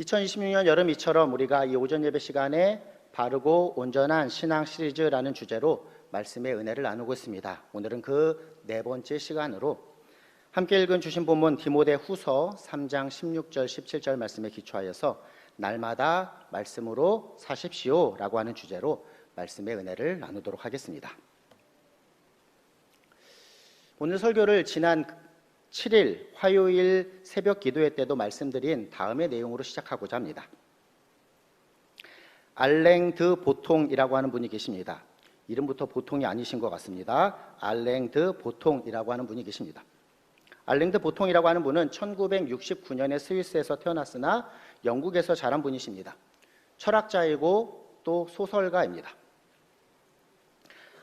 2026년 여름 이처럼 우리가 이 오전 예배 시간에 바르고 온전한 신앙 시리즈라는 주제로 말씀의 은혜를 나누고 있습니다. 오늘은 그 네 번째 시간으로 함께 읽은 주신 본문 디모데 후서 3장 16절 17절 말씀에 기초하여서 날마다 말씀으로 사십시오 라고 하는 주제로 말씀의 은혜를 나누도록 하겠습니다. 오늘 설교를 지난 7일 화요일 새벽 기도회 때도 말씀드린 다음의 내용으로 시작하고자 합니다. 알랭 드 보통이라고 하는 분이 계십니다. 이름부터 보통이 아니신 것 같습니다. 알랭 드 보통이라고 하는 분이 계십니다. 알랭 드 보통이라고 하는 분은 1969년에 스위스에서 태어났으나 영국에서 자란 분이십니다. 철학자이고 또 소설가입니다.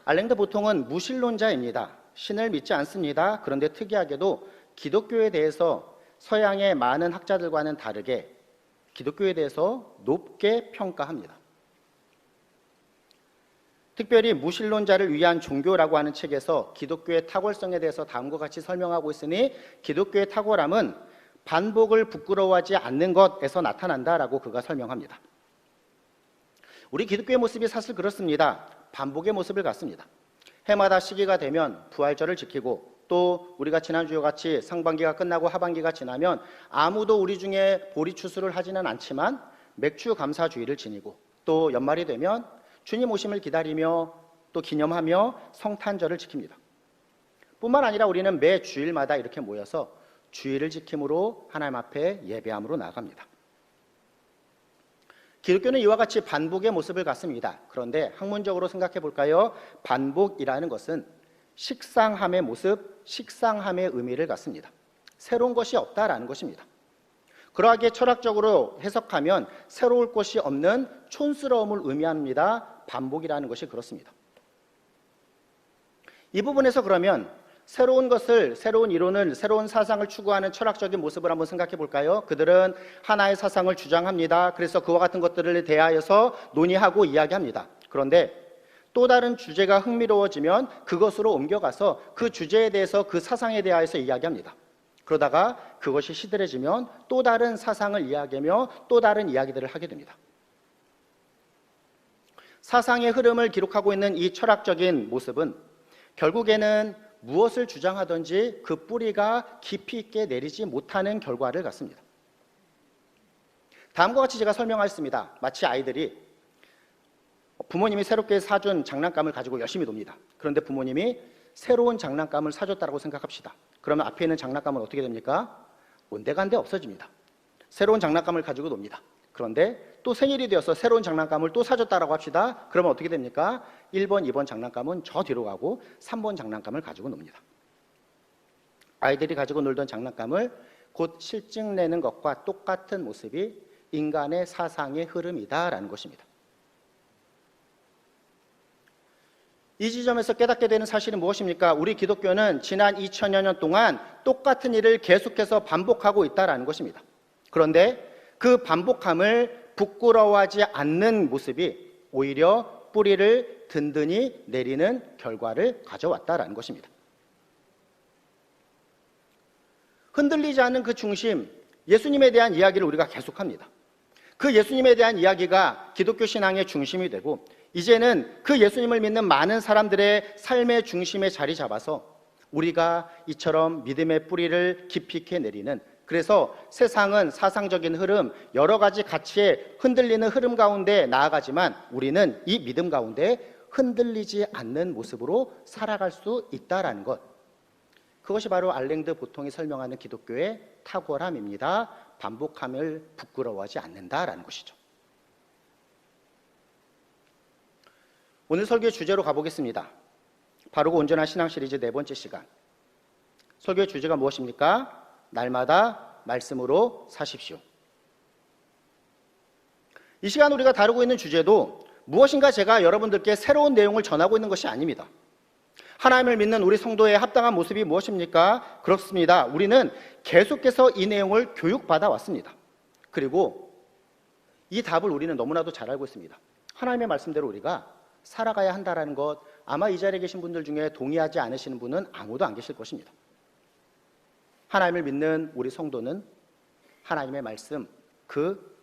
알랭 드 보통은 무신론자입니다. 신을 믿지 않습니다. 그런데 특이하게도 기독교에 대해서 서양의 많은 학자들과는 다르게 기독교에 대해서 높게 평가합니다. 특별히 무신론자를 위한 종교라고 하는 책에서 기독교의 탁월성에 대해서 다음과 같이 설명하고 있으니 기독교의 탁월함은 반복을 부끄러워하지 않는 것에서 나타난다라고 그가 설명합니다. 우리 기독교의 모습이 사실 그렇습니다. 반복의 모습을 갖습니다. 해마다 시기가 되면 부활절을 지키고 또 우리가 지난주와 같이 상반기가 끝나고 하반기가 지나면 아무도 우리 중에 보리추수를 하지는 않지만 맥주 감사주의를 지니고 또 연말이 되면 주님 오심을 기다리며 또 기념하며 성탄절을 지킵니다. 뿐만 아니라 우리는 매 주일마다 이렇게 모여서 주일을 지킴으로 하나님 앞에 예배함으로 나아갑니다. 기독교는 이와 같이 반복의 모습을 갖습니다. 그런데 학문적으로 생각해 볼까요? 반복이라는 것은 식상함의 모습, 식상함의 의미를 갖습니다. 새로운 것이 없다라는 것입니다. 그러하게 철학적으로 해석하면 새로울 것이 없는 촌스러움을 의미합니다. 반복이라는 것이 그렇습니다. 이 부분에서 그러면 새로운 것을, 새로운 이론을, 새로운 사상을 추구하는 철학적인 모습을 한번 생각해 볼까요? 그들은 하나의 사상을 주장합니다. 그래서 그와 같은 것들을 대하여서 논의하고 이야기합니다. 그런데 또 다른 주제가 흥미로워지면 그것으로 옮겨가서 그 주제에 대해서 그 사상에 대하여서 이야기합니다. 그러다가 그것이 시들해지면 또 다른 사상을 이야기하며 또 다른 이야기들을 하게 됩니다. 사상의 흐름을 기록하고 있는 이 철학적인 모습은 결국에는 무엇을 주장하든지 그 뿌리가 깊이 있게 내리지 못하는 결과를 갖습니다. 다음과 같이 제가 설명하겠습니다. 마치 아이들이 부모님이 새롭게 사준 장난감을 가지고 열심히 놉니다. 그런데 부모님이 새로운 장난감을 사줬다고 생각합시다. 그러면 앞에 있는 장난감은 어떻게 됩니까? 온데간데 없어집니다. 새로운 장난감을 가지고 놉니다. 그런데 또 생일이 되어서 새로운 장난감을 또 사줬다고 합시다. 그러면 어떻게 됩니까? 1번, 2번 장난감은 저 뒤로 가고 3번 장난감을 가지고 놉니다. 아이들이 가지고 놀던 장난감을 곧 실증내는 것과 똑같은 모습이 인간의 사상의 흐름이다라는 것입니다. 이 지점에서 깨닫게 되는 사실은 무엇입니까? 우리 기독교는 지난 2000여 년 동안 똑같은 일을 계속해서 반복하고 있다는 것입니다. 그런데 그 반복함을 부끄러워하지 않는 모습이 오히려 뿌리를 든든히 내리는 결과를 가져왔다는 것입니다. 흔들리지 않는 그 중심, 예수님에 대한 이야기를 우리가 계속합니다. 그 예수님에 대한 이야기가 기독교 신앙의 중심이 되고 이제는 그 예수님을 믿는 많은 사람들의 삶의 중심에 자리 잡아서 우리가 이처럼 믿음의 뿌리를 깊이 있게 내리는, 그래서 세상은 사상적인 흐름, 여러 가지 가치에 흔들리는 흐름 가운데 나아가지만 우리는 이 믿음 가운데 흔들리지 않는 모습으로 살아갈 수 있다는 것, 그것이 바로 알랭 드 보통이 설명하는 기독교의 탁월함입니다. 반복함을 부끄러워하지 않는다라는 것이죠. 오늘 설교의 주제로 가보겠습니다. 바르고 온전한 신앙 시리즈 네 번째 시간. 설교의 주제가 무엇입니까? 날마다 말씀으로 사십시오. 이 시간 우리가 다루고 있는 주제도 무엇인가 제가 여러분들께 새로운 내용을 전하고 있는 것이 아닙니다. 하나님을 믿는 우리 성도의 합당한 모습이 무엇입니까? 그렇습니다. 우리는 계속해서 이 내용을 교육받아 왔습니다. 그리고 이 답을 우리는 너무나도 잘 알고 있습니다. 하나님의 말씀대로 우리가 살아가야 한다는 것, 아마 이 자리에 계신 분들 중에 동의하지 않으시는 분은 아무도 안 계실 것입니다. 하나님을 믿는 우리 성도는 하나님의 말씀, 그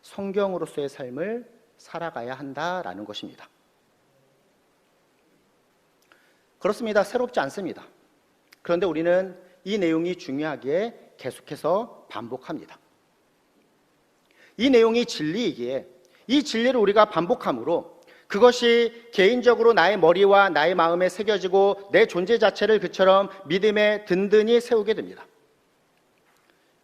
성경으로서의 삶을 살아가야 한다라는 것입니다. 그렇습니다. 새롭지 않습니다. 그런데 우리는 이 내용이 중요하기에 계속해서 반복합니다. 이 내용이 진리이기에 이 진리를 우리가 반복함으로 그것이 개인적으로 나의 머리와 나의 마음에 새겨지고 내 존재 자체를 그처럼 믿음에 든든히 세우게 됩니다.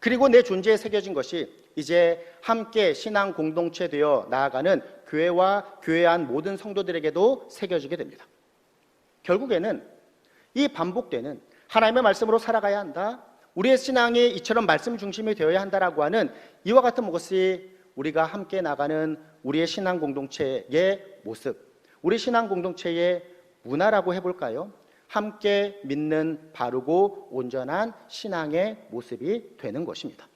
그리고 내 존재에 새겨진 것이 이제 함께 신앙 공동체 되어 나아가는 교회와 교회 안 모든 성도들에게도 새겨지게 됩니다. 결국에는 이 반복되는 하나님의 말씀으로 살아가야 한다, 우리의 신앙이 이처럼 말씀 중심이 되어야 한다라고 하는 이와 같은 것이 우리가 함께 나가는 우리의 신앙 공동체의 모습, 우리 신앙 공동체의 문화라고 해볼까요? 함께 믿는 바르고 온전한 신앙의 모습이 되는 것입니다.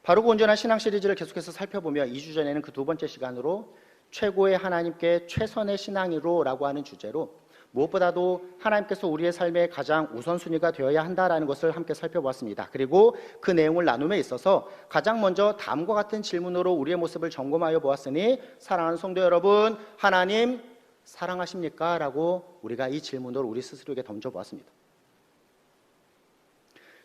바르고 온전한 신앙 시리즈를 계속해서 살펴보며 2주 전에는 그 두 번째 시간으로 최고의 하나님께 최선의 신앙으로 라고 하는 주제로 무엇보다도 하나님께서 우리의 삶의 가장 우선순위가 되어야 한다는 것을 함께 살펴보았습니다. 그리고 그 내용을 나눔에 있어서 가장 먼저 다음과 같은 질문으로 우리의 모습을 점검하여 보았으니, 사랑하는 성도 여러분, 하나님 사랑하십니까? 라고 우리가 이 질문으로 우리 스스로에게 던져보았습니다.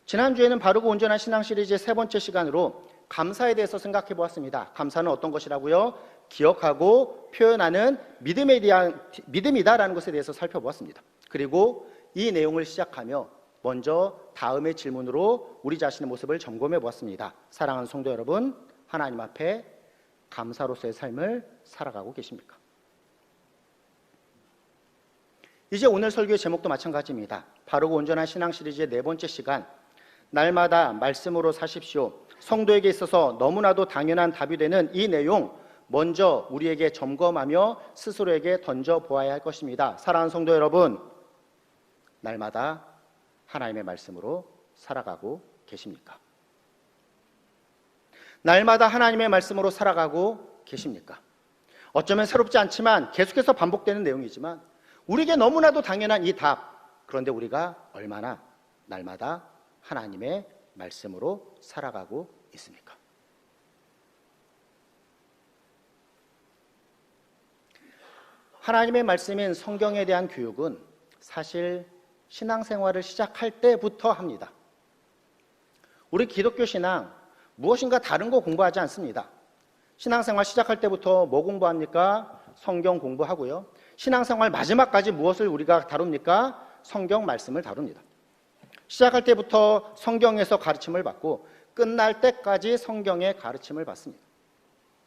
지난주에는 바르고 온전한 신앙 시리즈의 세 번째 시간으로 감사에 대해서 생각해 보았습니다. 감사는 어떤 것이라고요? 기억하고 표현하는 믿음이다라는 것에 대해서 살펴보았습니다. 그리고 이 내용을 시작하며 먼저 다음의 질문으로 우리 자신의 모습을 점검해 보았습니다. 사랑하는 성도 여러분, 하나님 앞에 감사로서의 삶을 살아가고 계십니까? 이제 오늘 설교의 제목도 마찬가지입니다. 바르고 온전한 신앙 시리즈의 네 번째 시간, 날마다 말씀으로 사십시오. 성도에게 있어서 너무나도 당연한 답이 되는 이 내용, 먼저 우리에게 점검하며 스스로에게 던져보아야 할 것입니다. 사랑하는 성도 여러분, 날마다 하나님의 말씀으로 살아가고 계십니까? 날마다 하나님의 말씀으로 살아가고 계십니까? 어쩌면 새롭지 않지만 계속해서 반복되는 내용이지만 우리에게 너무나도 당연한 이 답, 그런데 우리가 얼마나 날마다 하나님의 말씀으로 살아가고 있습니까? 하나님의 말씀인 성경에 대한 교육은 사실 신앙생활을 시작할 때부터 합니다. 우리 기독교 신앙 무엇인가 다른 거 공부하지 않습니다. 신앙생활 시작할 때부터 뭐 공부합니까? 성경 공부하고요. 신앙생활 마지막까지 무엇을 우리가 다룹니까? 성경 말씀을 다룹니다. 시작할 때부터 성경에서 가르침을 받고 끝날 때까지 성경의 가르침을 받습니다.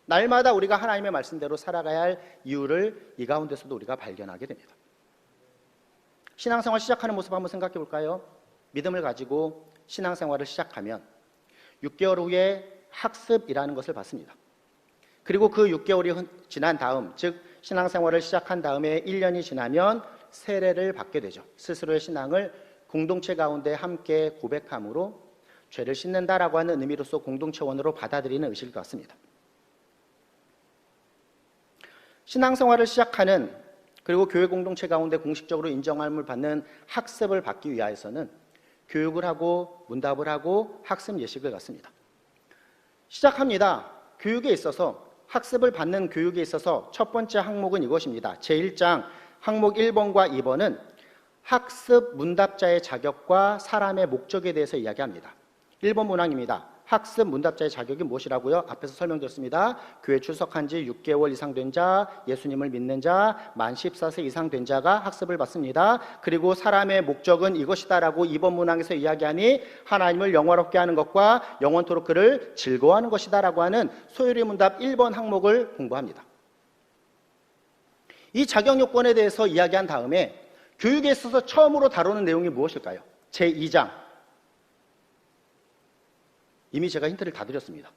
날마다 우리가 하나님의 말씀대로 살아가야 할 이유를 이 가운데서도 우리가 발견하게 됩니다. 신앙생활 시작하는 모습 한번 생각해 볼까요? 믿음을 가지고 신앙생활을 시작하면 6개월 후에 학습이라는 것을 받습니다. 그리고 그 6개월이 지난 다음, 즉 신앙생활을 시작한 다음에 1년이 지나면 세례를 받게 되죠. 스스로의 신앙을 공동체 가운데 함께 고백함으로 죄를 씻는다라고 하는 의미로서 공동체원으로 받아들이는 의식일 것 같습니다. 신앙생활을 시작하는, 그리고 교회 공동체 가운데 공식적으로 인정함을 받는 학습을 받기 위해서는 교육을 하고 문답을 하고 학습 예식을 갖습니다. 시작합니다. 교육에 있어서, 학습을 받는 교육에 있어서 첫 번째 항목은 이것입니다. 제1장 항목 1번과 2번은 학습 문답자의 자격과 사람의 목적에 대해서 이야기합니다. 1번 문항입니다. 학습 문답자의 자격이 무엇이라고요? 앞에서 설명드렸습니다. 교회 출석한 지 6개월 이상 된 자, 예수님을 믿는 자, 만 14세 이상 된 자가 학습을 받습니다. 그리고 사람의 목적은 이것이다라고 2번 문항에서 이야기하니 하나님을 영화롭게 하는 것과 영원토록 그를 즐거워하는 것이다라고 하는 소요리 문답 1번 항목을 공부합니다. 이 자격 요건에 대해서 이야기한 다음에 교육에 있어서 처음으로 다루는 내용이 무엇일까요? 제2장. 이미 제가 힌트를 다 드렸습니다.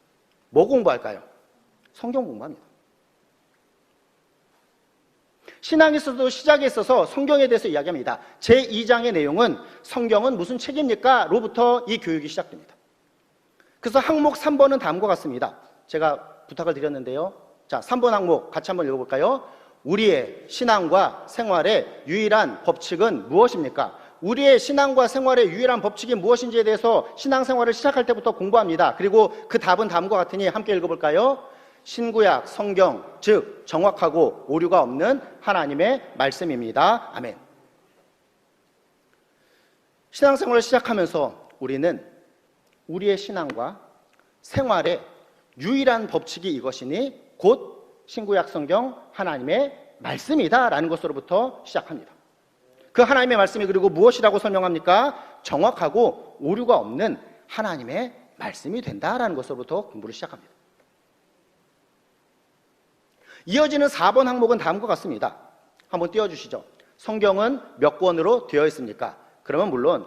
뭐 공부할까요? 성경 공부합니다. 신앙에 있어서도 시작에 있어서 성경에 대해서 이야기합니다. 제2장의 내용은 성경은 무슨 책입니까? 로부터 이 교육이 시작됩니다. 그래서 항목 3번은 다음과 같습니다. 제가 부탁을 드렸는데요. 자, 3번 항목 같이 한번 읽어볼까요? 우리의 신앙과 생활의 유일한 법칙은 무엇입니까? 우리의 신앙과 생활의 유일한 법칙이 무엇인지에 대해서 신앙생활을 시작할 때부터 공부합니다. 그리고 그 답은 다음과 같으니 함께 읽어볼까요? 신구약 성경, 즉 정확하고 오류가 없는 하나님의 말씀입니다. 아멘. 신앙생활을 시작하면서 우리는 우리의 신앙과 생활의 유일한 법칙이 이것이니 곧 신구약 성경 하나님의 말씀이다라는 것으로부터 시작합니다. 그 하나님의 말씀이 그리고 무엇이라고 설명합니까? 정확하고 오류가 없는 하나님의 말씀이 된다라는 것으로부터 공부를 시작합니다. 이어지는 4번 항목은 다음과 같습니다. 한번 띄워주시죠. 성경은 몇 권으로 되어 있습니까? 그러면 물론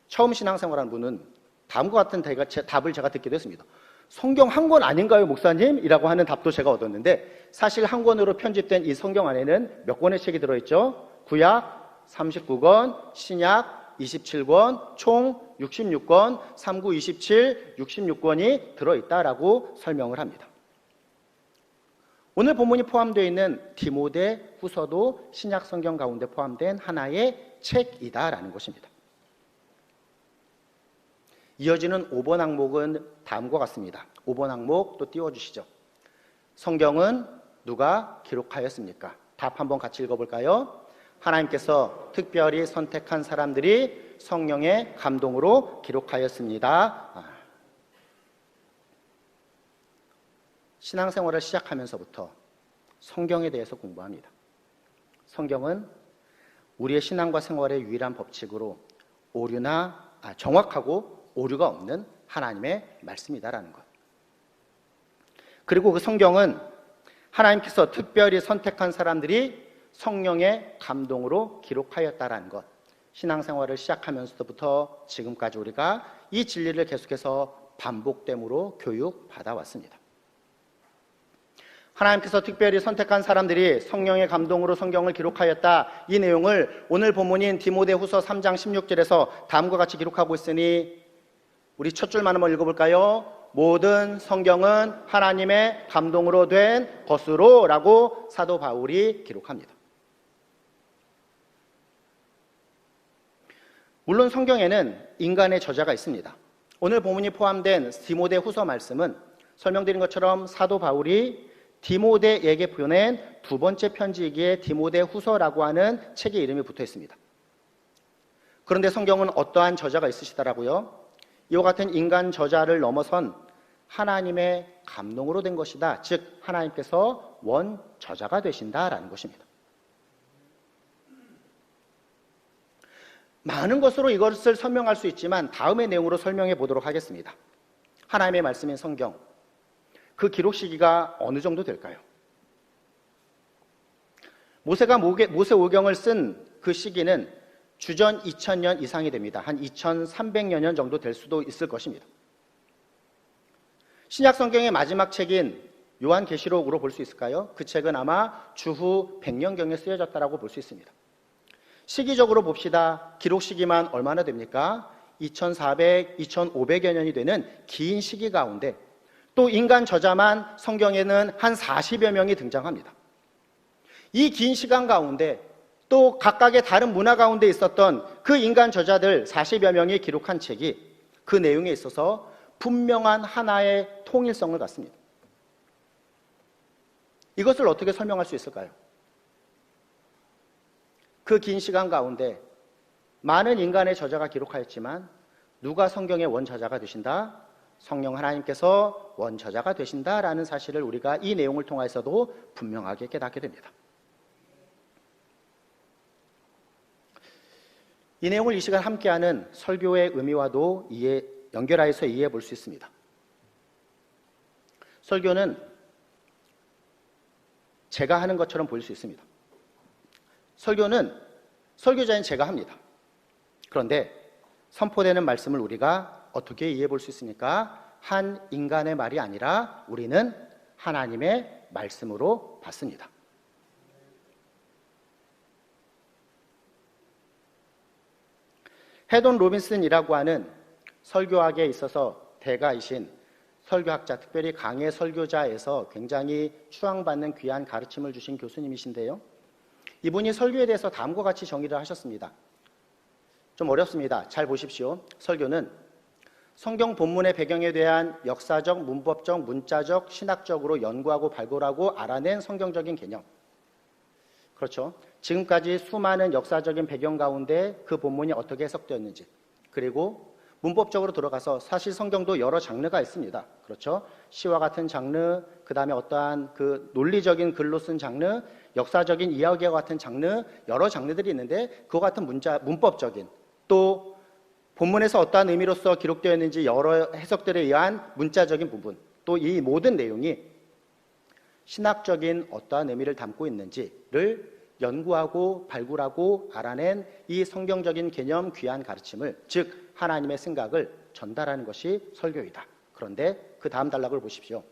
처음 신앙생활한 분은 다음과 같은 답을 제가 듣기도 했습니다. 성경 한 권 아닌가요, 목사님? 이라고 하는 답도 제가 얻었는데 사실 한 권으로 편집된 이 성경 안에는 몇 권의 책이 들어있죠? 구약 39권, 신약 27권, 총 66권, 39, 27, 66권이 들어있다라고 설명을 합니다. 오늘 본문이 포함되어 있는 디모데 후서도 신약 성경 가운데 포함된 하나의 책이다라는 것입니다. 이어지는 5번 항목은 다음과 같습니다. 5번 항목 또 띄워주시죠. 성경은 누가 기록하였습니까? 답 한번 같이 읽어볼까요? 하나님께서 특별히 선택한 사람들이 성령의 감동으로 기록하였습니다. 신앙생활을 시작하면서부터 성경에 대해서 공부합니다. 성경은 우리의 신앙과 생활의 유일한 법칙으로 정확하고 오류가 없는 하나님의 말씀이다라는 것. 그리고 그 성경은 하나님께서 특별히 선택한 사람들이 성령의 감동으로 기록하였다라는 것. 신앙생활을 시작하면서부터 지금까지 우리가 이 진리를 계속해서 반복됨으로 교육받아왔습니다. 하나님께서 특별히 선택한 사람들이 성령의 감동으로 성경을 기록하였다. 이 내용을 오늘 본문인 디모데후서 3장 16절에서 다음과 같이 기록하고 있으니 우리 첫 줄만 한번 읽어볼까요? 모든 성경은 하나님의 감동으로 된 것으로 라고 사도 바울이 기록합니다. 물론 성경에는 인간의 저자가 있습니다. 오늘 본문이 포함된 디모데후서 말씀은 설명드린 것처럼 사도 바울이 디모데에게 보낸 두 번째 편지이기에 디모데후서라고 하는 책의 이름이 붙어 있습니다. 그런데 성경은 어떠한 저자가 있으시더라고요? 이와 같은 인간 저자를 넘어선 하나님의 감동으로 된 것이다. 즉 하나님께서 원 저자가 되신다라는 것입니다. 많은 것으로 이것을 설명할 수 있지만 다음의 내용으로 설명해 보도록 하겠습니다. 하나님의 말씀인 성경, 그 기록 시기가 어느 정도 될까요? 모세가 모세오경을 쓴 그 시기는 주전 2000년 이상이 됩니다. 한 2300여 년 정도 될 수도 있을 것입니다. 신약 성경의 마지막 책인 요한계시록으로 볼 수 있을까요? 그 책은 아마 주후 100년경에 쓰여졌다고 볼 수 있습니다. 시기적으로 봅시다. 기록 시기만 얼마나 됩니까? 2400, 2500여 년이 되는 긴 시기 가운데 또 인간 저자만 성경에는 한 40여 명이 등장합니다. 이 긴 시간 가운데 또 각각의 다른 문화 가운데 있었던 그 인간 저자들 40여 명이 기록한 책이 그 내용에 있어서 분명한 하나의 통일성을 갖습니다. 이것을 어떻게 설명할 수 있을까요? 그 긴 시간 가운데 많은 인간의 저자가 기록하였지만 누가 성경의 원저자가 되신다? 성령 하나님께서 원저자가 되신다라는 사실을 우리가 이 내용을 통해서도 분명하게 깨닫게 됩니다. 이 내용을 이 시간 함께하는 설교의 의미와도 연결하여서 이해해 볼 수 있습니다. 설교는 제가 하는 것처럼 보일 수 있습니다. 설교는 설교자인 제가 합니다. 그런데 선포되는 말씀을 우리가 어떻게 이해해 볼 수 있습니까? 한 인간의 말이 아니라 우리는 하나님의 말씀으로 받습니다. 헤돈 로빈슨이라고 하는 설교학에 있어서 대가이신 설교학자, 특별히 강해 설교자에서 굉장히 추앙받는 귀한 가르침을 주신 교수님이신데요. 이분이 설교에 대해서 다음과 같이 정의를 하셨습니다. 좀 어렵습니다. 잘 보십시오. 설교는 성경 본문의 배경에 대한 역사적, 문법적, 문자적, 신학적으로 연구하고 발굴하고 알아낸 성경적인 개념. 그렇죠. 지금까지 수많은 역사적인 배경 가운데 그 본문이 어떻게 해석되었는지, 그리고 문법적으로 들어가서 사실 성경도 여러 장르가 있습니다. 그렇죠. 시와 같은 장르, 그 다음에 어떠한 그 논리적인 글로 쓴 장르, 역사적인 이야기와 같은 장르, 여러 장르들이 있는데 그와 같은 문법적인, 또 본문에서 어떠한 의미로서 기록되어 있는지 여러 해석들에 의한 문자적인 부분, 또 이 모든 내용이 신학적인 어떠한 의미를 담고 있는지를 연구하고 발굴하고 알아낸 이 성경적인 개념 귀한 가르침을, 즉 하나님의 생각을 전달하는 것이 설교이다. 그런데 그 다음 단락을 보십시오.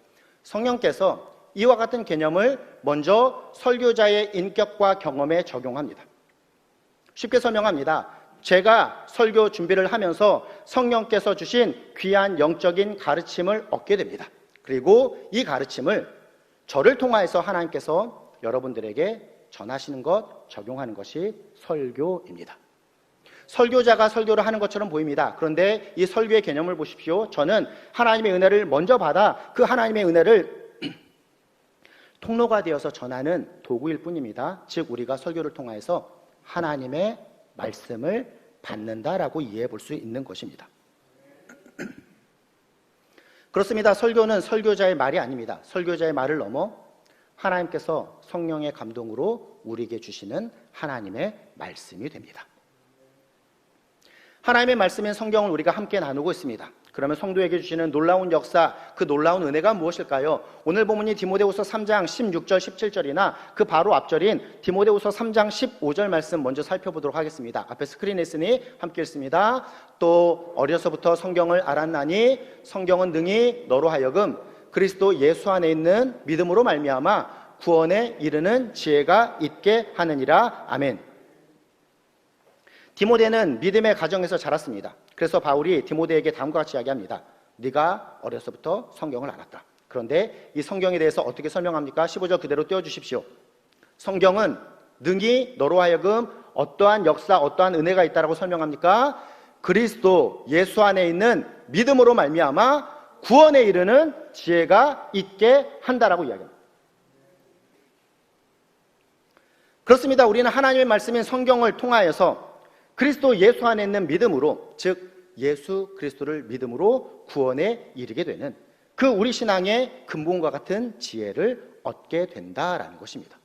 성령께서 이와 같은 개념을 먼저 설교자의 인격과 경험에 적용합니다. 쉽게 설명합니다. 제가 설교 준비를 하면서 성령께서 주신 귀한 영적인 가르침을 얻게 됩니다. 그리고 이 가르침을 저를 통하여서 하나님께서 여러분들에게 전하시는 것, 적용하는 것이 설교입니다. 설교자가 설교를 하는 것처럼 보입니다. 그런데 이 설교의 개념을 보십시오. 저는 하나님의 은혜를 먼저 받아 그 하나님의 은혜를 통로가 되어서 전하는 도구일 뿐입니다. 즉 우리가 설교를 통해서 하나님의 말씀을 받는다라고 이해해 볼 수 있는 것입니다. 그렇습니다. 설교는 설교자의 말이 아닙니다. 설교자의 말을 넘어 하나님께서 성령의 감동으로 우리에게 주시는 하나님의 말씀이 됩니다. 하나님의 말씀인 성경을 우리가 함께 나누고 있습니다. 그러면 성도에게 주시는 놀라운 역사, 그 놀라운 은혜가 무엇일까요? 오늘 본문이 디모데후서 3장 16절 17절이나 그 바로 앞절인 디모데후서 3장 15절 말씀 먼저 살펴보도록 하겠습니다. 앞에 스크린에 있으니 함께 읽습니다. 또 어려서부터 성경을 알았나니 성경은 능히 너로 하여금 그리스도 예수 안에 있는 믿음으로 말미암아 구원에 이르는 지혜가 있게 하느니라. 아멘. 디모데는 믿음의 가정에서 자랐습니다. 그래서 바울이 디모데에게 다음과 같이 이야기합니다. 네가 어려서부터 성경을 알았다. 그런데 이 성경에 대해서 어떻게 설명합니까? 15절 그대로 띄워주십시오. 성경은 능히 너로 하여금 어떠한 역사, 어떠한 은혜가 있다라고 설명합니까? 그리스도 예수 안에 있는 믿음으로 말미암아 구원에 이르는 지혜가 있게 한다라고 이야기합니다. 그렇습니다. 우리는 하나님의 말씀인 성경을 통하여서 그리스도 예수 안에 있는 믿음으로, 즉 예수 그리스도를 믿음으로 구원에 이르게 되는 그 우리 신앙의 근본과 같은 지혜를 얻게 된다라는 것입니다.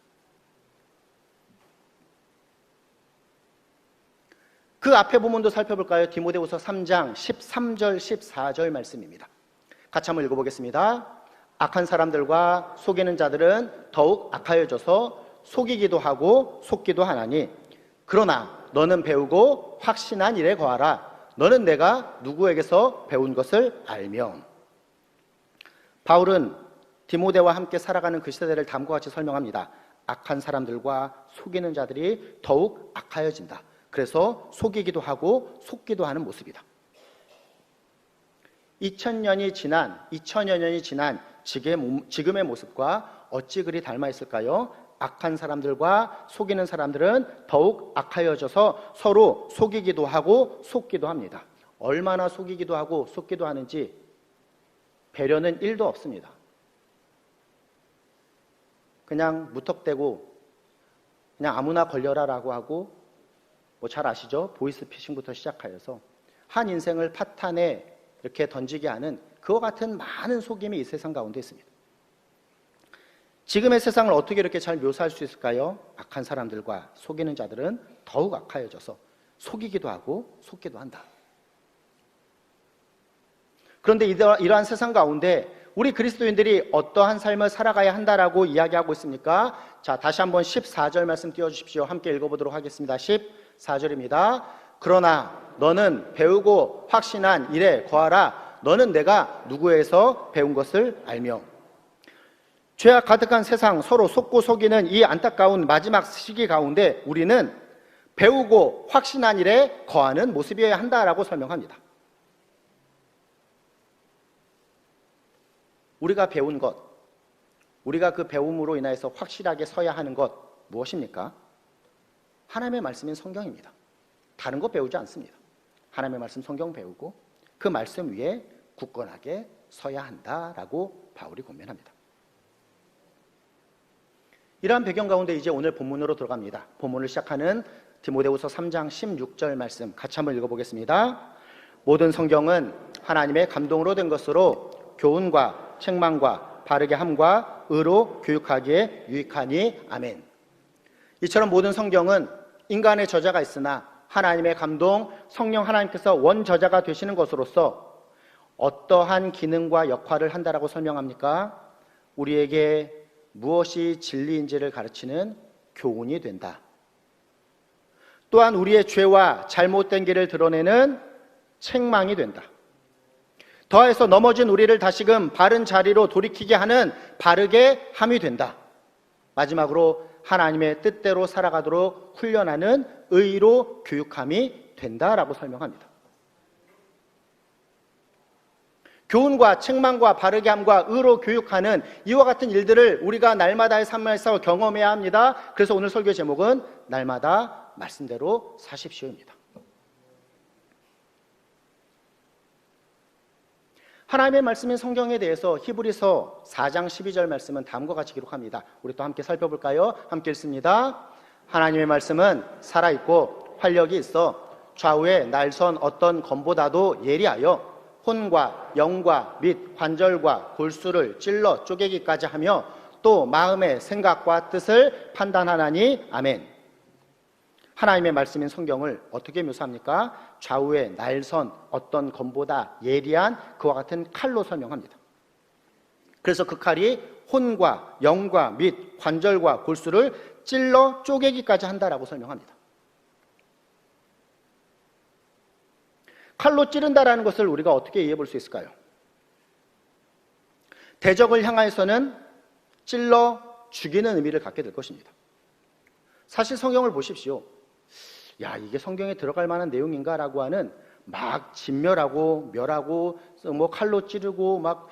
그 앞에 부분도 살펴볼까요? 디모데후서 3장 13절 14절 말씀입니다. 같이 한번 읽어보겠습니다. 악한 사람들과 속이는 자들은 더욱 악하여져서 속이기도 하고 속기도 하나니 그러나 너는 배우고 확신한 일에 거하라. 너는 내가 누구에게서 배운 것을 알며. 바울은 디모데와 함께 살아가는 그 시대를 다음과 같이 설명합니다. 악한 사람들과 속이는 자들이 더욱 악하여진다. 그래서 속이기도 하고 속기도 하는 모습이다. 2000년이 지난 지금의 모습과 어찌 그리 닮아 있을까요? 악한 사람들과 속이는 사람들은 더욱 악하여져서 서로 속이기도 하고 속기도 합니다. 얼마나 속이기도 하고 속기도 하는지 배려는 1도 없습니다. 그냥 무턱대고 그냥 아무나 걸려라라고 하고 뭐 잘 아시죠? 보이스피싱부터 시작하여서 한 인생을 파탄에 이렇게 던지게 하는 그와 같은 많은 속임이 이 세상 가운데 있습니다. 지금의 세상을 어떻게 이렇게 잘 묘사할 수 있을까요? 악한 사람들과 속이는 자들은 더욱 악하여져서 속이기도 하고 속기도 한다. 그런데 이러한 세상 가운데 우리 그리스도인들이 어떠한 삶을 살아가야 한다라고 이야기하고 있습니까? 자, 다시 한번 14절 말씀 띄워주십시오. 함께 읽어보도록 하겠습니다. 14절입니다. 그러나 너는 배우고 확신한 일에 거하라. 너는 내가 누구에게서 배운 것을 알며. 죄악 가득한 세상, 서로 속고 속이는 이 안타까운 마지막 시기 가운데 우리는 배우고 확신한 일에 거하는 모습이어야 한다라고 설명합니다. 우리가 배운 것, 우리가 그 배움으로 인해서 확실하게 서야 하는 것 무엇입니까? 하나님의 말씀인 성경입니다. 다른 거 배우지 않습니다. 하나님의 말씀 성경 배우고 그 말씀 위에 굳건하게 서야 한다라고 바울이 권면합니다. 이러한 배경 가운데 이제 오늘 본문으로 들어갑니다. 본문을 시작하는 디모데후서 3장 16절 말씀 같이 한번 읽어보겠습니다. 모든 성경은 하나님의 감동으로 된 것으로 교훈과 책망과 바르게 함과 의로 교육하기에 유익하니 아멘. 이처럼 모든 성경은 인간의 저자가 있으나 하나님의 감동, 성령 하나님께서 원저자가 되시는 것으로서 어떠한 기능과 역할을 한다라고 설명합니까? 우리에게 무엇이 진리인지를 가르치는 교훈이 된다. 또한 우리의 죄와 잘못된 길을 드러내는 책망이 된다. 더해서 넘어진 우리를 다시금 바른 자리로 돌이키게 하는 바르게 함이 된다. 마지막으로 하나님의 뜻대로 살아가도록 훈련하는 의로 교육함이 된다라고 설명합니다. 교훈과 책망과 바르게 함과 의로 교육하는 이와 같은 일들을 우리가 날마다의 삶에서 경험해야 합니다. 그래서 오늘 설교 제목은 날마다 말씀대로 사십시오입니다. 하나님의 말씀인 성경에 대해서 히브리서 4장 12절 말씀은 다음과 같이 기록합니다. 우리 또 함께 살펴볼까요? 함께 읽습니다. 하나님의 말씀은 살아있고 활력이 있어 좌우에 날선 어떤 검보다도 예리하여 혼과 영과 및 관절과 골수를 찔러 쪼개기까지 하며 또 마음의 생각과 뜻을 판단하나니 아멘. 하나님의 말씀인 성경을 어떻게 묘사합니까? 좌우에 날선 어떤 검보다 예리한 그와 같은 칼로 설명합니다. 그래서 그 칼이 혼과 영과 및 관절과 골수를 찔러 쪼개기까지 한다라고 설명합니다. 칼로 찌른다라는 것을 우리가 어떻게 이해해 볼 수 있을까요? 대적을 향하여서는 찔러 죽이는 의미를 갖게 될 것입니다. 사실 성경을 보십시오. 야, 이게 성경에 들어갈 만한 내용인가? 라고 하는 막 진멸하고 멸하고 칼로 찌르고 막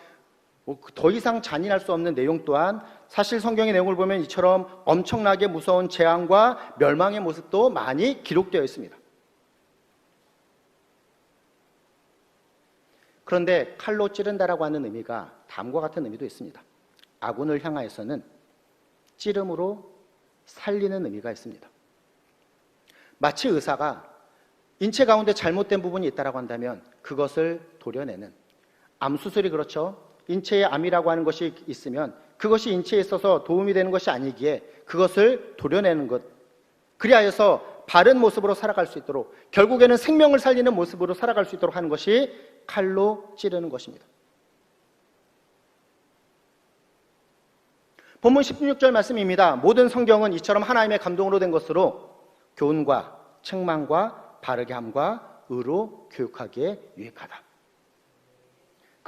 더 이상 잔인할 수 없는 내용 또한 사실 성경의 내용을 보면 이처럼 엄청나게 무서운 재앙과 멸망의 모습도 많이 기록되어 있습니다. 그런데 칼로 찌른다라고 하는 의미가 다음과 같은 의미도 있습니다. 아군을 향하여서는 찌름으로 살리는 의미가 있습니다. 마치 의사가 인체 가운데 잘못된 부분이 있다고 한다면 그것을 도려내는, 암수술이 그렇죠. 인체에 암이라고 하는 것이 있으면 그것이 인체에 있어서 도움이 되는 것이 아니기에 그것을 도려내는 것, 그리하여서 바른 모습으로 살아갈 수 있도록, 결국에는 생명을 살리는 모습으로 살아갈 수 있도록 하는 것이 칼로 찌르는 것입니다. 본문 16절 말씀입니다. 모든 성경은 이처럼 하나님의 감동으로 된 것으로 교훈과 책망과 바르게 함과 의로 교육하기에 유익하다.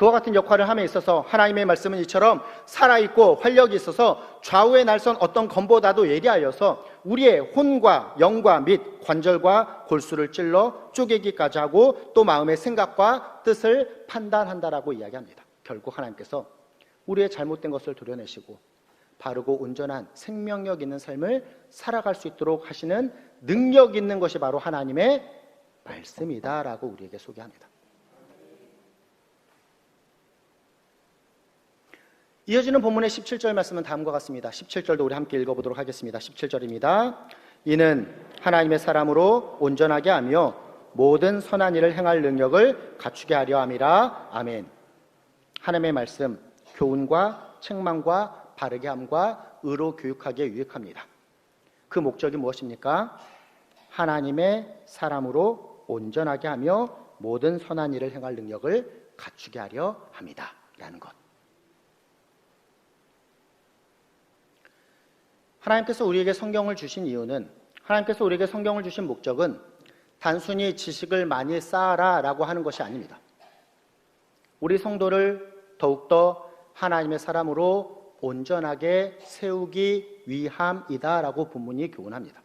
그와 같은 역할을 함에 있어서 하나님의 말씀은 이처럼 살아있고 활력이 있어서 좌우에 날선 어떤 검보다도 예리하여서 우리의 혼과 영과 및 관절과 골수를 찔러 쪼개기까지 하고 또 마음의 생각과 뜻을 판단한다라고 이야기합니다. 결국 하나님께서 우리의 잘못된 것을 도려내시고 바르고 온전한 생명력 있는 삶을 살아갈 수 있도록 하시는 능력 있는 것이 바로 하나님의 말씀이다라고 우리에게 소개합니다. 이어지는 본문의 17절 말씀은 다음과 같습니다. 17절도 우리 함께 읽어보도록 하겠습니다. 17절입니다. 이는 하나님의 사람으로 온전하게 하며 모든 선한 일을 행할 능력을 갖추게 하려 함이라. 아멘. 하나님의 말씀, 교훈과 책망과 바르게 함과 의로 교육하기에 유익합니다. 그 목적이 무엇입니까? 하나님의 사람으로 온전하게 하며 모든 선한 일을 행할 능력을 갖추게 하려 합니다. 라는 것. 하나님께서 우리에게 성경을 주신 이유는, 하나님께서 우리에게 성경을 주신 목적은 단순히 지식을 많이 쌓아라 라고 하는 것이 아닙니다. 우리 성도를 더욱더 하나님의 사람으로 온전하게 세우기 위함이다 라고 본문이 교훈합니다.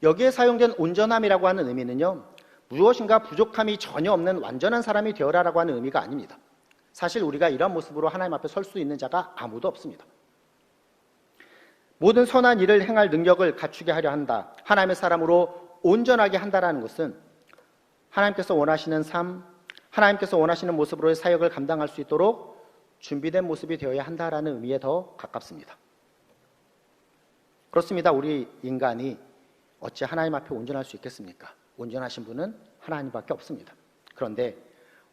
여기에 사용된 온전함이라고 하는 의미는요, 무엇인가 부족함이 전혀 없는 완전한 사람이 되어라 라고 하는 의미가 아닙니다. 사실 우리가 이런 모습으로 하나님 앞에 설 수 있는 자가 아무도 없습니다. 모든 선한 일을 행할 능력을 갖추게 하려 한다. 하나님의 사람으로 온전하게 한다라는 것은 하나님께서 원하시는 삶, 하나님께서 원하시는 모습으로의 사역을 감당할 수 있도록 준비된 모습이 되어야 한다라는 의미에 더 가깝습니다. 그렇습니다. 우리 인간이 어찌 하나님 앞에 온전할 수 있겠습니까? 온전하신 분은 하나님밖에 없습니다. 그런데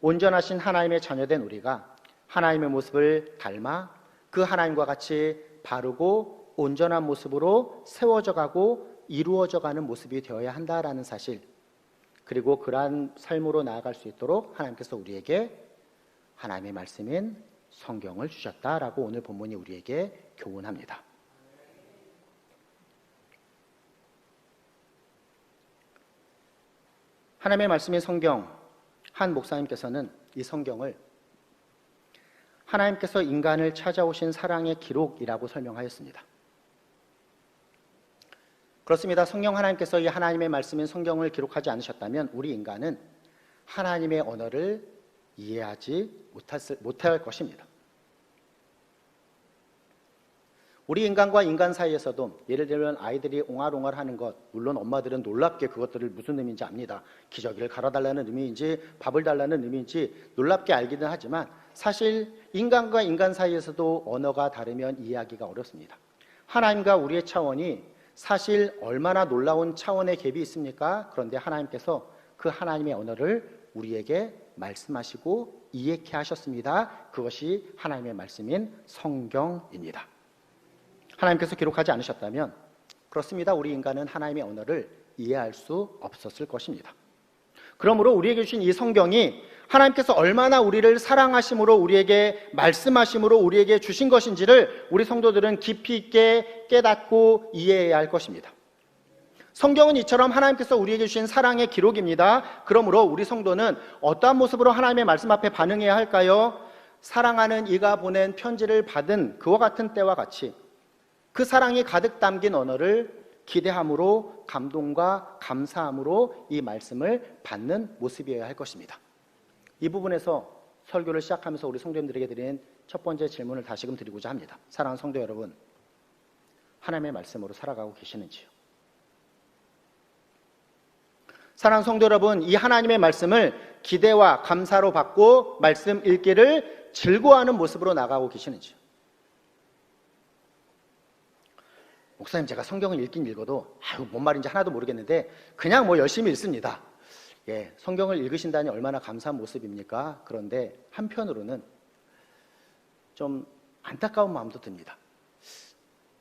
온전하신 하나님의 자녀된 우리가 하나님의 모습을 닮아 그 하나님과 같이 바르고 온전한 모습으로 세워져 가고 이루어져 가는 모습이 되어야 한다라는 사실, 그리고 그러한 삶으로 나아갈 수 있도록 하나님께서 우리에게 하나님의 말씀인 성경을 주셨다라고 오늘 본문이 우리에게 교훈합니다. 하나님의 말씀인 성경, 한 목사님께서는 이 성경을 하나님께서 인간을 찾아오신 사랑의 기록이라고 설명하였습니다. 그렇습니다. 성령 하나님께서 이 하나님의 말씀인 성경을 기록하지 않으셨다면 우리 인간은 하나님의 언어를 이해하지 못할 것입니다. 우리 인간과 인간 사이에서도 예를 들면 아이들이 옹알옹알 하는 것, 물론 엄마들은 놀랍게 그것들을 무슨 의미인지 압니다. 기저귀를 갈아달라는 의미인지 밥을 달라는 의미인지 놀랍게 알기는 하지만 사실 인간과 인간 사이에서도 언어가 다르면 이해하기가 어렵습니다. 하나님과 우리의 차원이 사실 얼마나 놀라운 차원의 갭이 있습니까? 그런데 하나님께서 그 하나님의 언어를 우리에게 말씀하시고 이해케 하셨습니다. 그것이 하나님의 말씀인 성경입니다. 하나님께서 기록하지 않으셨다면 그렇습니다. 우리 인간은 하나님의 언어를 이해할 수 없었을 것입니다. 그러므로 우리에게 주신 이 성경이 하나님께서 얼마나 우리를 사랑하심으로 우리에게 말씀하심으로 우리에게 주신 것인지를 우리 성도들은 깊이 있게 깨닫고 이해해야 할 것입니다. 성경은 이처럼 하나님께서 우리에게 주신 사랑의 기록입니다. 그러므로 우리 성도는 어떠한 모습으로 하나님의 말씀 앞에 반응해야 할까요? 사랑하는 이가 보낸 편지를 받은 그와 같은 때와 같이 그 사랑이 가득 담긴 언어를 기대함으로 감동과 감사함으로 이 말씀을 받는 모습이어야 할 것입니다. 이 부분에서 설교를 시작하면서 우리 성도님들에게 드린 첫 번째 질문을 다시금 드리고자 합니다. 사랑하는 성도 여러분, 하나님의 말씀으로 살아가고 계시는지요? 사랑하는 성도 여러분, 이 하나님의 말씀을 기대와 감사로 받고 말씀 읽기를 즐거워하는 모습으로 나가고 계시는지요? 목사님, 제가 성경을 읽긴 읽어도 뭔 말인지 하나도 모르겠는데 그냥 열심히 읽습니다. 성경을 읽으신다니 얼마나 감사한 모습입니까? 그런데 한편으로는 좀 안타까운 마음도 듭니다.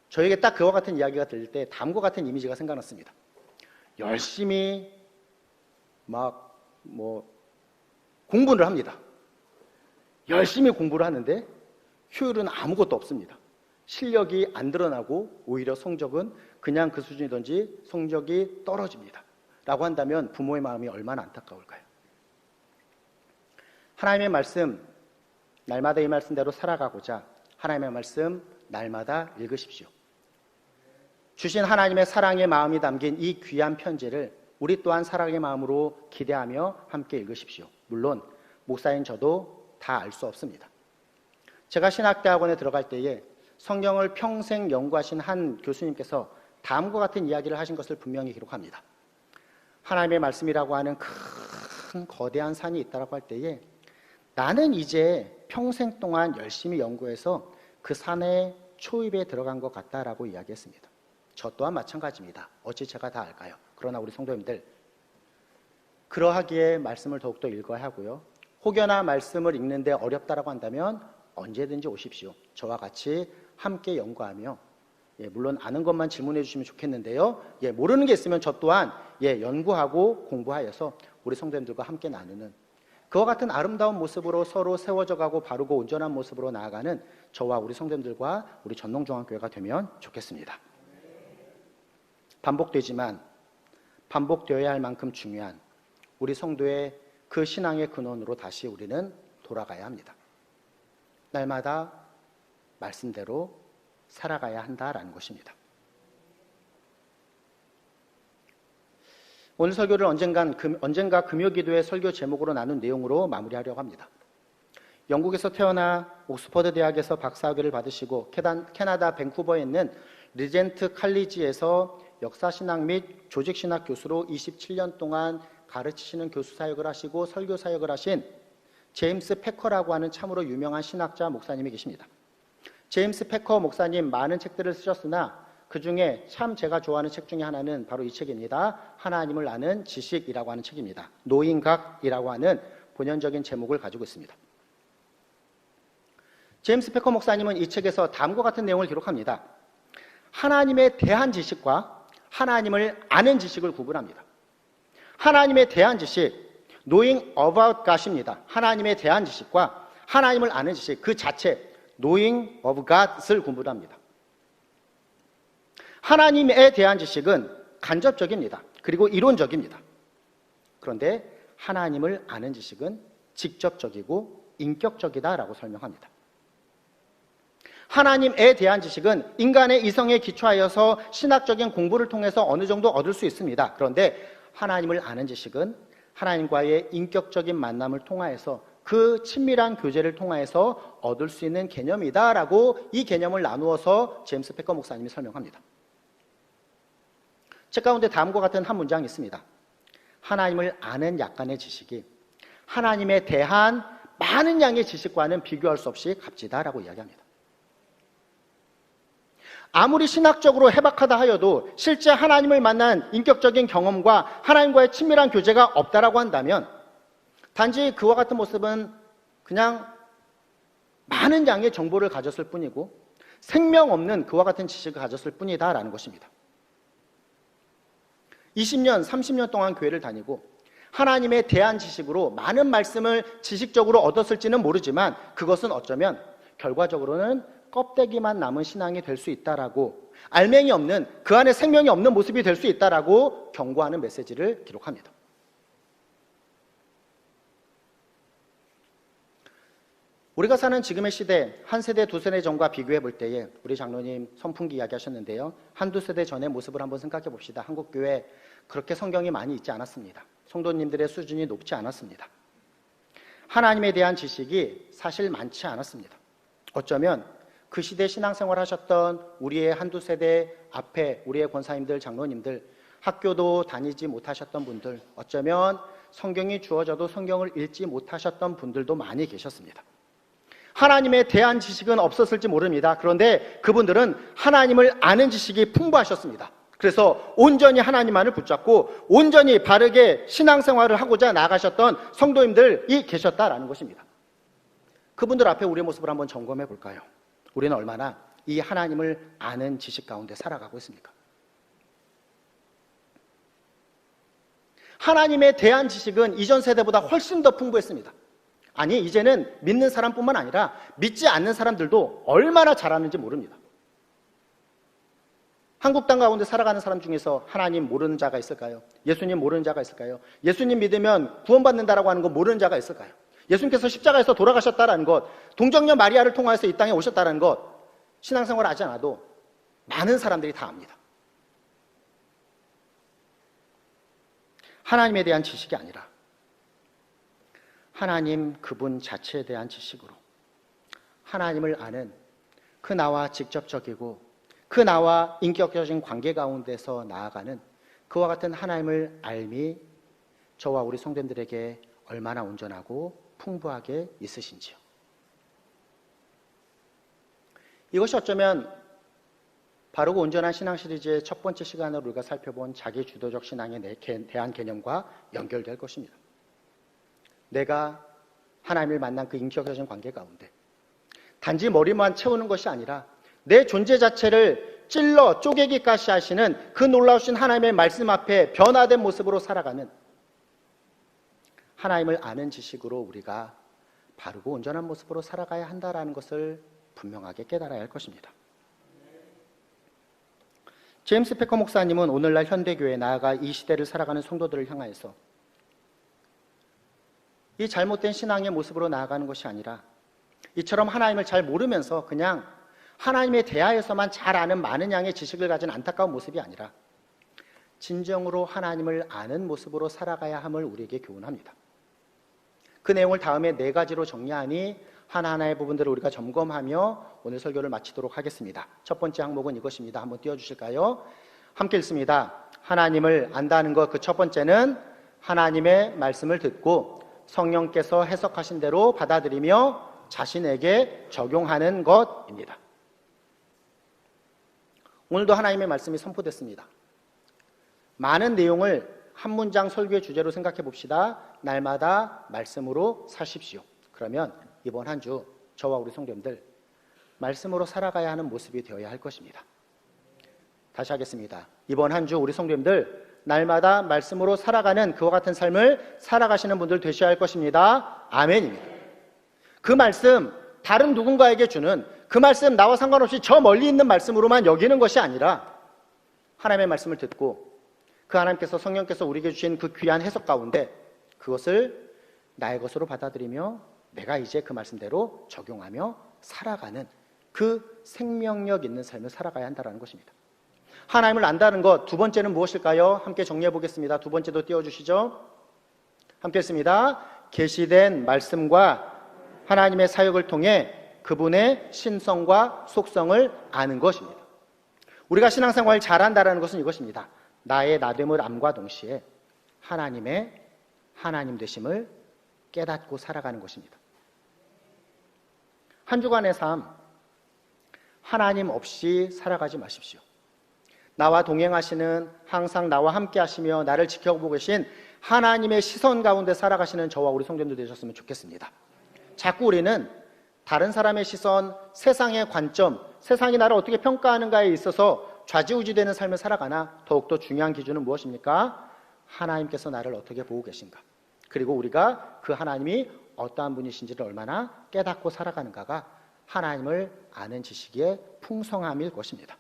저에게 딱 그와 같은 이야기가 들릴 때 다음과 같은 이미지가 생각났습니다. 열심히 공부를 합니다. 열심히 공부를 하는데 효율은 아무것도 없습니다. 실력이 안 드러나고 오히려 성적은 그냥 그 수준이든지 성적이 떨어집니다. 라고 한다면 부모의 마음이 얼마나 안타까울까요? 하나님의 말씀, 날마다 이 말씀대로 살아가고자 하나님의 말씀 날마다 읽으십시오. 주신 하나님의 사랑의 마음이 담긴 이 귀한 편지를 우리 또한 사랑의 마음으로 기대하며 함께 읽으십시오. 물론 목사인 저도 다 알 수 없습니다. 제가 신학대학원에 들어갈 때에 성경을 평생 연구하신 한 교수님께서 다음과 같은 이야기를 하신 것을 분명히 기록합니다. 하나님의 말씀이라고 하는 큰 거대한 산이 있다고 할 때에 나는 이제 평생 동안 열심히 연구해서 그 산의 초입에 들어간 것 같다라고 이야기했습니다. 저 또한 마찬가지입니다. 어찌 제가 다 알까요? 그러나 우리 성도님들, 그러하기에 말씀을 더욱더 읽어야 하고요. 혹여나 말씀을 읽는데 어렵다라고 한다면 언제든지 오십시오. 저와 같이 함께 연구하며, 물론 아는 것만 질문해 주시면 좋겠는데요. 모르는 게 있으면 저 또한 연구하고 공부하여서 우리 성도님들과 함께 나누는 그와 같은 아름다운 모습으로 서로 세워져 가고 바르고 온전한 모습으로 나아가는 저와 우리 성도님들과 우리 전농중앙교회가 되면 좋겠습니다. 반복되지만 반복되어야 할 만큼 중요한 우리 성도의 그 신앙의 근원으로 다시 우리는 돌아가야 합니다. 날마다 말씀대로 살아가야 한다라는 것입니다. 오늘 설교를 언젠가 금요기도의 설교 제목으로 나눈 내용으로 마무리하려고 합니다. 영국에서 태어나 옥스퍼드 대학에서 박사학위를 받으시고 캐나다 밴쿠버에 있는 리젠트 칼리지에서 역사신학 및 조직신학 교수로 27년 동안 가르치시는 교수 사역을 하시고 설교 사역을 하신 제임스 패커라고 하는 참으로 유명한 신학자 목사님이 계십니다. 제임스 패커 목사님 많은 책들을 쓰셨으나 그 중에 참 제가 좋아하는 책 중에 하나는 바로 이 책입니다. 하나님을 아는 지식이라고 하는 책입니다. 노인각이라고 하는 본연적인 제목을 가지고 있습니다. 제임스 패커 목사님은 이 책에서 다음과 같은 내용을 기록합니다. 하나님에 대한 지식과 하나님을 아는 지식을 구분합니다. 하나님에 대한 지식, knowing about God입니다. 하나님에 대한 지식과 하나님을 아는 지식, 그 자체, knowing of God을 구분합니다. 하나님에 대한 지식은 간접적입니다. 그리고 이론적입니다. 그런데 하나님을 아는 지식은 직접적이고 인격적이다라고 설명합니다. 하나님에 대한 지식은 인간의 이성에 기초하여서 신학적인 공부를 통해서 어느 정도 얻을 수 있습니다. 그런데 하나님을 아는 지식은 하나님과의 인격적인 만남을 통하여서 그 친밀한 교제를 통하여서 얻을 수 있는 개념이다라고 이 개념을 나누어서 제임스 패커 목사님이 설명합니다. 책 가운데 다음과 같은 한 문장이 있습니다. 하나님을 아는 약간의 지식이 하나님에 대한 많은 양의 지식과는 비교할 수 없이 값지다라고 이야기합니다. 아무리 신학적으로 해박하다 하여도 실제 하나님을 만난 인격적인 경험과 하나님과의 친밀한 교제가 없다라고 한다면 단지 그와 같은 모습은 그냥 많은 양의 정보를 가졌을 뿐이고 생명 없는 그와 같은 지식을 가졌을 뿐이다라는 것입니다. 20년, 30년 동안 교회를 다니고 하나님에 대한 지식으로 많은 말씀을 지식적으로 얻었을지는 모르지만 그것은 어쩌면 결과적으로는 껍데기만 남은 신앙이 될 수 있다라고, 알맹이 없는, 그 안에 생명이 없는 모습이 될 수 있다라고 경고하는 메시지를 기록합니다. 우리가 사는 지금의 시대, 한 세대, 두 세대 전과 비교해 볼 때에 우리 장로님 선풍기 이야기하셨는데요. 한두 세대 전의 모습을 한번 생각해 봅시다. 한국교회 그렇게 성경이 많이 있지 않았습니다. 성도님들의 수준이 높지 않았습니다. 하나님에 대한 지식이 사실 많지 않았습니다. 어쩌면 그 시대 신앙생활 하셨던 우리의 한두 세대 앞에 우리의 권사님들, 장로님들, 학교도 다니지 못하셨던 분들, 어쩌면 성경이 주어져도 성경을 읽지 못하셨던 분들도 많이 계셨습니다. 하나님에 대한 지식은 없었을지 모릅니다. 그런데 그분들은 하나님을 아는 지식이 풍부하셨습니다. 그래서 온전히 하나님만을 붙잡고 온전히 바르게 신앙생활을 하고자 나아가셨던 성도님들이 계셨다라는 것입니다. 그분들 앞에 우리의 모습을 한번 점검해 볼까요? 우리는 얼마나 이 하나님을 아는 지식 가운데 살아가고 있습니까? 하나님에 대한 지식은 이전 세대보다 훨씬 더 풍부했습니다. 아니, 이제는 믿는 사람뿐만 아니라 믿지 않는 사람들도 얼마나 잘하는지 모릅니다. 한국 땅 가운데 살아가는 사람 중에서 하나님 모르는 자가 있을까요? 예수님 모르는 자가 있을까요? 예수님 믿으면 구원받는다라고 하는 거 모르는 자가 있을까요? 예수님께서 십자가에서 돌아가셨다라는 것, 동정녀 마리아를 통하여서 이 땅에 오셨다는 것, 신앙생활을 하지 않아도 많은 사람들이 다 압니다. 하나님에 대한 지식이 아니라 하나님 그분 자체에 대한 지식으로 하나님을 아는 그 나와 직접적이고 그 나와 인격적인 관계 가운데서 나아가는 그와 같은 하나님을 알미 저와 우리 성도님들에게 얼마나 온전하고 풍부하게 있으신지요. 이것이 어쩌면 바르고 온전한 신앙 시리즈의 첫 번째 시간으로 우리가 살펴본 자기 주도적 신앙에 대한 개념과 연결될 것입니다. 내가 하나님을 만난 그 인격적인 관계 가운데 단지 머리만 채우는 것이 아니라 내 존재 자체를 찔러 쪼개기까지 하시는 그 놀라우신 하나님의 말씀 앞에 변화된 모습으로 살아가는 하나님을 아는 지식으로 우리가 바르고 온전한 모습으로 살아가야 한다는 것을 분명하게 깨달아야 할 것입니다. 제임스 패커 목사님은 오늘날 현대교회, 나아가 이 시대를 살아가는 성도들을 향하여서 이 잘못된 신앙의 모습으로 나아가는 것이 아니라 이처럼 하나님을 잘 모르면서 그냥 하나님에 대하여서만 잘 아는 많은 양의 지식을 가진 안타까운 모습이 아니라 진정으로 하나님을 아는 모습으로 살아가야 함을 우리에게 교훈합니다. 그 내용을 다음에 4가지로 정리하니 하나하나의 부분들을 우리가 점검하며 오늘 설교를 마치도록 하겠습니다. 첫 번째 항목은 이것입니다. 한번 띄워주실까요? 함께 읽습니다. 하나님을 안다는 것, 그 첫 번째는 하나님의 말씀을 듣고 성령께서 해석하신 대로 받아들이며 자신에게 적용하는 것입니다. 오늘도 하나님의 말씀이 선포됐습니다. 많은 내용을 한 문장 설교의 주제로 생각해 봅시다. 날마다 말씀으로 사십시오. 그러면 이번 한 주 저와 우리 성도님들 말씀으로 살아가야 하는 모습이 되어야 할 것입니다. 다시 하겠습니다. 이번 한 주 우리 성도님들 날마다 말씀으로 살아가는 그와 같은 삶을 살아가시는 분들 되셔야 할 것입니다. 아멘입니다. 그 말씀 다른 누군가에게 주는 그 말씀 나와 상관없이 저 멀리 있는 말씀으로만 여기는 것이 아니라 하나님의 말씀을 듣고 그 하나님께서 성령께서 우리에게 주신 그 귀한 해석 가운데 그것을 나의 것으로 받아들이며 내가 이제 그 말씀대로 적용하며 살아가는 그 생명력 있는 삶을 살아가야 한다는 것입니다. 하나님을 안다는 것, 두 번째는 무엇일까요? 함께 정리해 보겠습니다. 두 번째도 띄워주시죠. 함께 했습니다. 계시된 말씀과 하나님의 사역을 통해 그분의 신성과 속성을 아는 것입니다. 우리가 신앙생활을 잘한다는 것은 이것입니다. 나의 나됨을 암과 동시에 하나님의 하나님 되심을 깨닫고 살아가는 것입니다. 한 주간의 삶, 하나님 없이 살아가지 마십시오. 나와 동행하시는, 항상 나와 함께 하시며 나를 지켜보고 계신 하나님의 시선 가운데 살아가시는 저와 우리 성도님들 되셨으면 좋겠습니다. 자꾸 우리는 다른 사람의 시선, 세상의 관점, 세상이 나를 어떻게 평가하는가에 있어서 좌지우지되는 삶을 살아가나 더욱더 중요한 기준은 무엇입니까? 하나님께서 나를 어떻게 보고 계신가? 그리고 우리가 그 하나님이 어떠한 분이신지를 얼마나 깨닫고 살아가는가가 하나님을 아는 지식의 풍성함일 것입니다.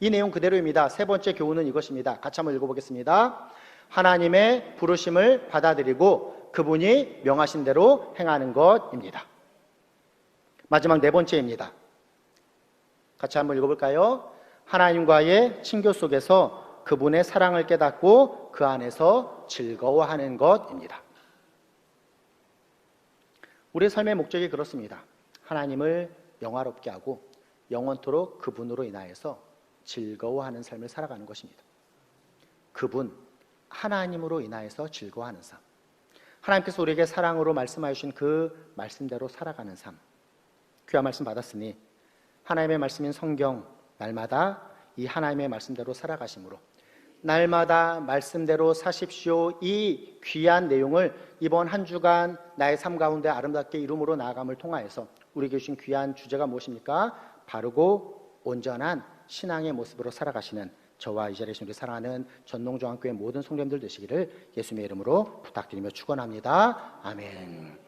이 내용 그대로입니다. 세 번째 교훈은 이것입니다. 같이 한번 읽어보겠습니다. 하나님의 부르심을 받아들이고 그분이 명하신 대로 행하는 것입니다. 마지막 네 번째입니다. 같이 한번 읽어볼까요? 하나님과의 친교 속에서 그분의 사랑을 깨닫고 그 안에서 즐거워하는 것입니다. 우리의 삶의 목적이 그렇습니다. 하나님을 영화롭게 하고 영원토록 그분으로 인하여서 즐거워하는 삶을 살아가는 것입니다. 그분, 하나님으로 인하여서 즐거워하는 삶. 하나님께서 우리에게 사랑으로 말씀하여 주신 그 말씀대로 살아가는 삶. 귀한 말씀 받았으니 하나님의 말씀인 성경, 날마다 이 하나님의 말씀대로 살아가심으로 날마다 말씀대로 사십시오. 이 귀한 내용을 이번 한 주간 나의 삶 가운데 아름답게 이름으로 나아감을 통하여서 우리에게 주신 귀한 주제가 무엇입니까? 바르고 온전한 신앙의 모습으로 살아가시는 저와 이 자리에 계신 우리 사랑하는 전농중앙교회 모든 성도님들 되시기를 예수님의 이름으로 부탁드리며 축원합니다. 아멘.